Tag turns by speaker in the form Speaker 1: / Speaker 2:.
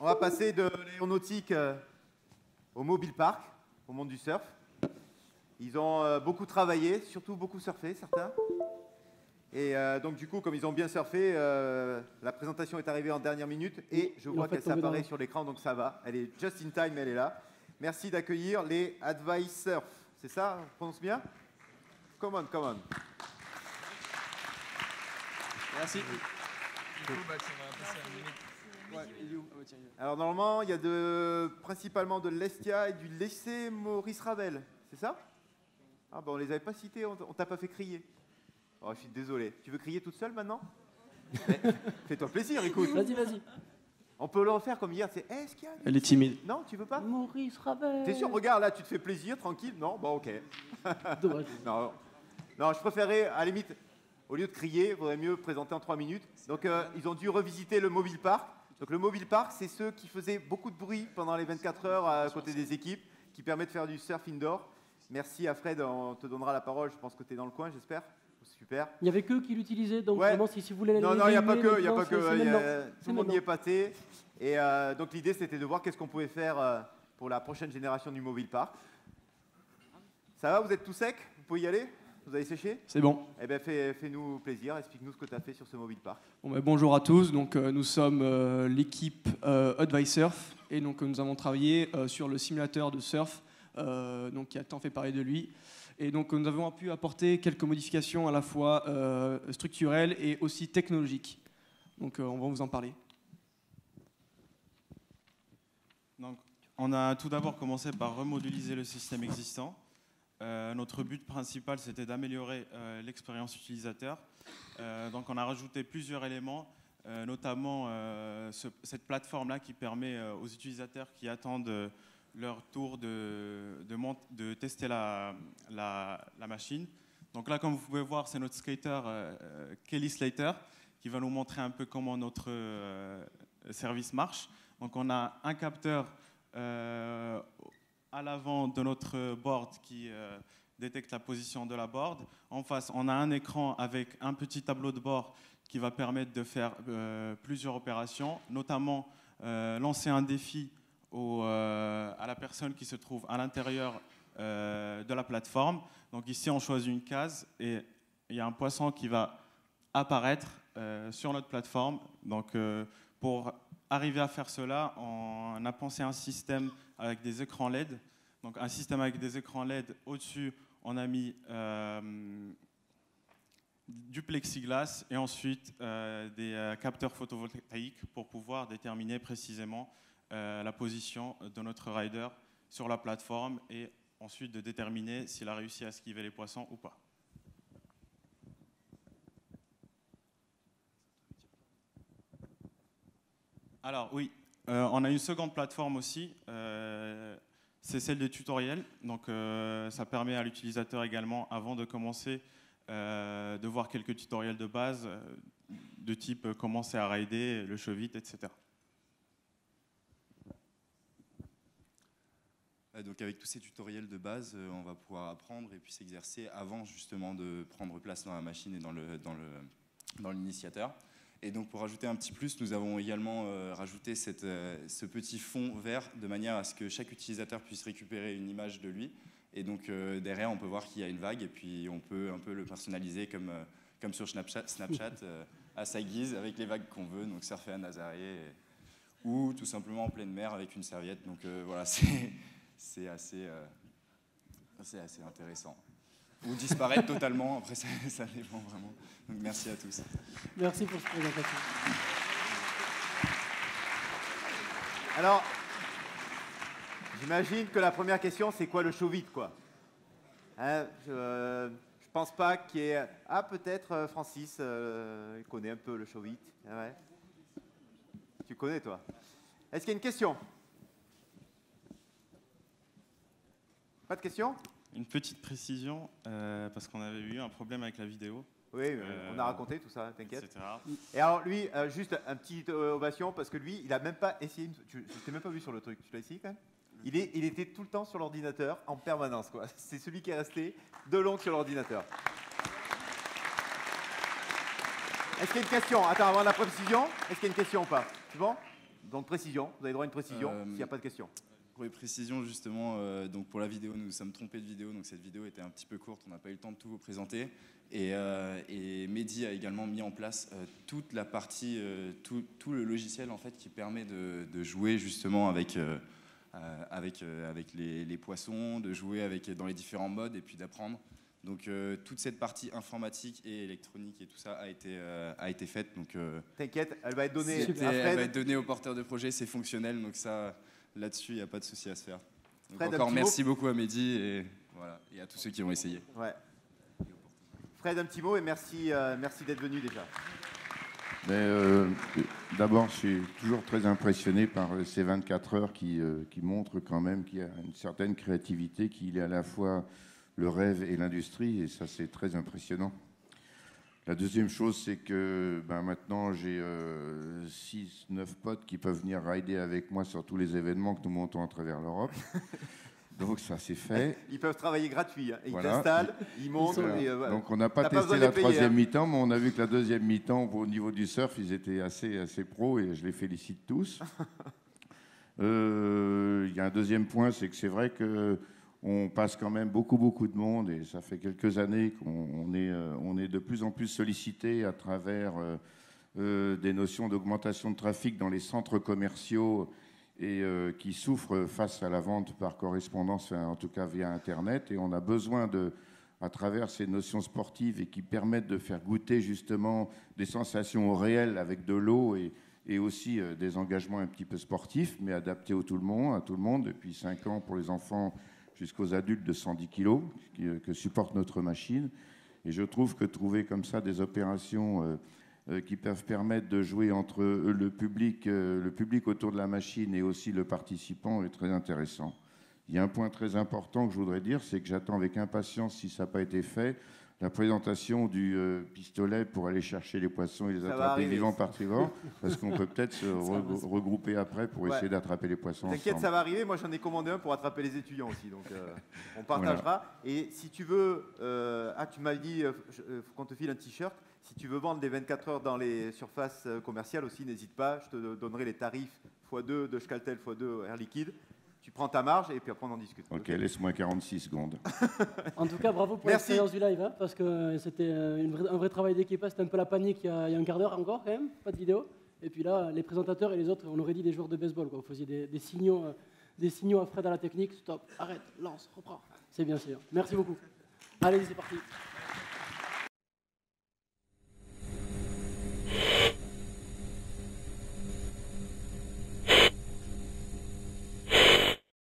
Speaker 1: On va passer de l'aéronautique au mobile park, au monde du surf. Ils ont beaucoup travaillé, surtout beaucoup surfé, certains. Et donc du coup, comme ils ont bien surfé, la présentation est arrivée en dernière minute et je vois qu'elle s'apparaît sur l'écran, donc ça va. Elle est just in time, elle est là. Merci d'accueillir les Advice Surf. C'est ça, on prononce bien? Come on, come on.
Speaker 2: Merci.
Speaker 1: Alors normalement, il y a principalement de l'Estia et du lycée Maurice Ravel, c'est ça? Ah ben on les avait pas cités, on t'a pas fait crier. Oh, je suis désolé. Tu veux crier toute seule maintenant? Fais-toi plaisir, écoute.
Speaker 3: Vas-y, vas-y.
Speaker 1: On peut le refaire comme hier, c'est Estia.
Speaker 2: Elle est timide.
Speaker 1: Non, tu veux pas?
Speaker 3: Maurice Ravel.
Speaker 1: T'es sûr? Regarde là, tu te fais plaisir, tranquille. Non? Bon, ok.
Speaker 3: Dommage.
Speaker 1: Non, je préférais, à la limite, au lieu de crier, il vaudrait mieux présenter en 3 minutes. Donc ils ont dû revisiter le mobile park. Donc le mobile park, c'est ceux qui faisaient beaucoup de bruit pendant les 24 heures à côté des équipes, qui permet de faire du surf indoor. Merci à Fred, on te donnera la parole, je pense que tu es dans le coin, j'espère. Super.
Speaker 3: Il n'y avait que qui l'utilisaient, donc
Speaker 1: ouais.
Speaker 3: Vraiment, si vous voulez...
Speaker 1: Non, il n'y a pas que, il y a pas que. Tout le monde y est
Speaker 3: maintenant.
Speaker 1: passé. Et donc l'idée, c'était de voir qu'est-ce qu'on pouvait faire pour la prochaine génération du mobile park. Ça va, vous êtes tout sec? Vous pouvez y aller? Vous avez séché?
Speaker 2: C'est bon.
Speaker 1: Eh bien, fais-nous plaisir, explique-nous ce que tu as fait sur ce mobile park.
Speaker 2: Bon, bonjour à tous, donc, nous sommes l'équipe Advice Surf et donc, nous avons travaillé sur le simulateur de surf donc, qui a tant fait parler de lui. Et donc nous avons pu apporter quelques modifications à la fois structurelles et aussi technologiques. Donc on va vous en parler.
Speaker 4: Donc, on a tout d'abord commencé par remodéliser le système existant. Notre but principal, c'était d'améliorer l'expérience utilisateur. Donc on a rajouté plusieurs éléments, notamment cette plateforme-là qui permet aux utilisateurs qui attendent leur tour de tester la machine. Donc là, comme vous pouvez voir, c'est notre skater Kelly Slater qui va nous montrer un peu comment notre service marche. Donc on a un capteur à l'avant de notre board qui détecte la position de la board. En face, on a un écran avec un petit tableau de bord qui va permettre de faire plusieurs opérations, notamment lancer un défi à la personne qui se trouve à l'intérieur de la plateforme. Donc ici, on choisit une case et il y a un poisson qui va apparaître sur notre plateforme. Donc pour arriver à faire cela, on a pensé à un système avec des écrans LED. Donc un système avec des écrans LED. Au-dessus, on a mis du plexiglas et ensuite des capteurs photovoltaïques pour pouvoir déterminer précisément la position de notre rider sur la plateforme et ensuite de déterminer s'il a réussi à esquiver les poissons ou pas. Alors oui, on a une seconde plateforme aussi, c'est celle des tutoriels. Donc ça permet à l'utilisateur également, avant de commencer, de voir quelques tutoriels de base de type commencer à rider, le chevite, etc.
Speaker 5: Donc avec tous ces tutoriels de base, on va pouvoir apprendre et puis s'exercer avant justement de prendre place dans la machine et dans l'initiateur. Et donc pour rajouter un petit plus, nous avons également rajouté ce petit fond vert de manière à ce que chaque utilisateur puisse récupérer une image de lui. Et donc derrière, on peut voir qu'il y a une vague et puis on peut un peu le personnaliser comme sur Snapchat à sa guise avec les vagues qu'on veut, donc surfer à Nazaré ou tout simplement en pleine mer avec une serviette. Donc voilà, c'est assez intéressant. Ou disparaître totalement, après ça dépend vraiment. Donc merci à tous.
Speaker 3: Merci pour cette présentation.
Speaker 1: Alors, j'imagine que la première question, c'est quoi le show vite, quoi? Hein, je pense pas qu'il y ait... Ah, peut-être Francis, il connaît un peu le show vite. Ah ouais. Tu connais, toi? Est-ce qu'il y a une question? Pas de question?
Speaker 4: Une petite précision, parce qu'on avait eu un problème avec la vidéo.
Speaker 1: Oui, on a raconté tout ça, t'inquiète.
Speaker 4: Etc.
Speaker 1: Et alors lui, juste un petit ovation, parce que lui, il n'a même pas essayé, je t'ai même pas vu sur le truc, tu l'as essayé quand même? Il était tout le temps sur l'ordinateur, en permanence, quoi. C'est celui qui est resté de long sur l'ordinateur. Est-ce qu'il y a une question? Attends, avant la précision, est-ce qu'il y a une question ou pas? C'est bon? Donc précision, vous avez droit à une précision s'il n'y a pas de questions.
Speaker 5: Pour les précisions, justement, donc pour la vidéo, nous nous sommes trompés de vidéo, donc cette vidéo était un petit peu courte, on n'a pas eu le temps de tout vous présenter. Et Mehdi a également mis en place toute la partie, tout le logiciel en fait qui permet de jouer justement avec les poissons, de jouer dans les différents modes et puis d'apprendre. Donc toute cette partie informatique et électronique et tout ça a été faite. Donc
Speaker 1: t'inquiète, elle va être donnée à Fred.
Speaker 5: Elle va être donnée au porteur de projet, c'est fonctionnel, donc ça, là-dessus, il n'y a pas de souci à se faire. Donc
Speaker 1: Fred,
Speaker 5: encore merci beaucoup à Mehdi et à tous ceux qui ont essayé.
Speaker 1: Ouais. Fred, un petit mot et merci d'être venu déjà.
Speaker 6: D'abord, je suis toujours très impressionné par ces 24 heures qui montrent quand même qu'il y a une certaine créativité, qu'il est à la fois le rêve et l'industrie, et ça, c'est très impressionnant. La deuxième chose, c'est que maintenant, j'ai 6-9 potes qui peuvent venir rider avec moi sur tous les événements que nous montons à travers l'Europe. Donc ça, c'est fait.
Speaker 1: Ils peuvent travailler gratuit. Hein. Ils
Speaker 6: voilà.
Speaker 1: t'installent, ils montent.
Speaker 6: Voilà.
Speaker 1: Et, voilà.
Speaker 6: Donc on n'a pas testé la troisième mi-temps, mais on a vu que la deuxième mi-temps, au niveau du surf, ils étaient assez pros, et je les félicite tous. Il y a un deuxième point, c'est que c'est vrai qu'on passe quand même beaucoup de monde, et ça fait quelques années qu'on est de plus en plus sollicité à travers des notions d'augmentation de trafic dans les centres commerciaux et qui souffrent face à la vente par correspondance, en tout cas via Internet. Et on a besoin à travers ces notions sportives et qui permettent de faire goûter justement des sensations au réel avec de l'eau et aussi des engagements un petit peu sportifs, mais adaptés à tout le monde, depuis 5 ans pour les enfants jusqu'aux adultes de 110 kilos que supporte notre machine. Et je trouve que trouver comme ça des opérations qui peuvent permettre de jouer entre le public autour de la machine et aussi le participant est très intéressant. Il y a un point très important que je voudrais dire, c'est que j'attends avec impatience, si ça n'a pas été fait, la présentation du pistolet pour aller chercher les poissons et les attraper vivants par vivants, parce qu'on peut peut-être se regrouper après pour essayer d'attraper les poissons ensemble.
Speaker 1: T'inquiète, ça va arriver. Moi, j'en ai commandé un pour attraper les étudiants aussi, donc on partagera. Voilà. Et si tu veux, tu m'as dit, faut qu'on te file un t-shirt. Si tu veux vendre des 24 heures dans les surfaces commerciales aussi, n'hésite pas. Je te donnerai les tarifs x2 de Schkaltel, x2 Air Liquide. Tu prends ta marge et puis après on en discute.
Speaker 6: Ok, laisse-moi 46 secondes.
Speaker 3: En tout cas, bravo pour l'expérience du live, hein, parce que c'était un vrai travail d'équipe. C'était un peu la panique il y a un quart d'heure encore, quand même, pas de vidéo. Et puis là, les présentateurs et les autres, on aurait dit des joueurs de baseball, quoi. Vous faisiez des signaux à Fred à la technique. Stop, arrête, lance, reprends. C'est bien sûr. Merci beaucoup. Allez, c'est parti.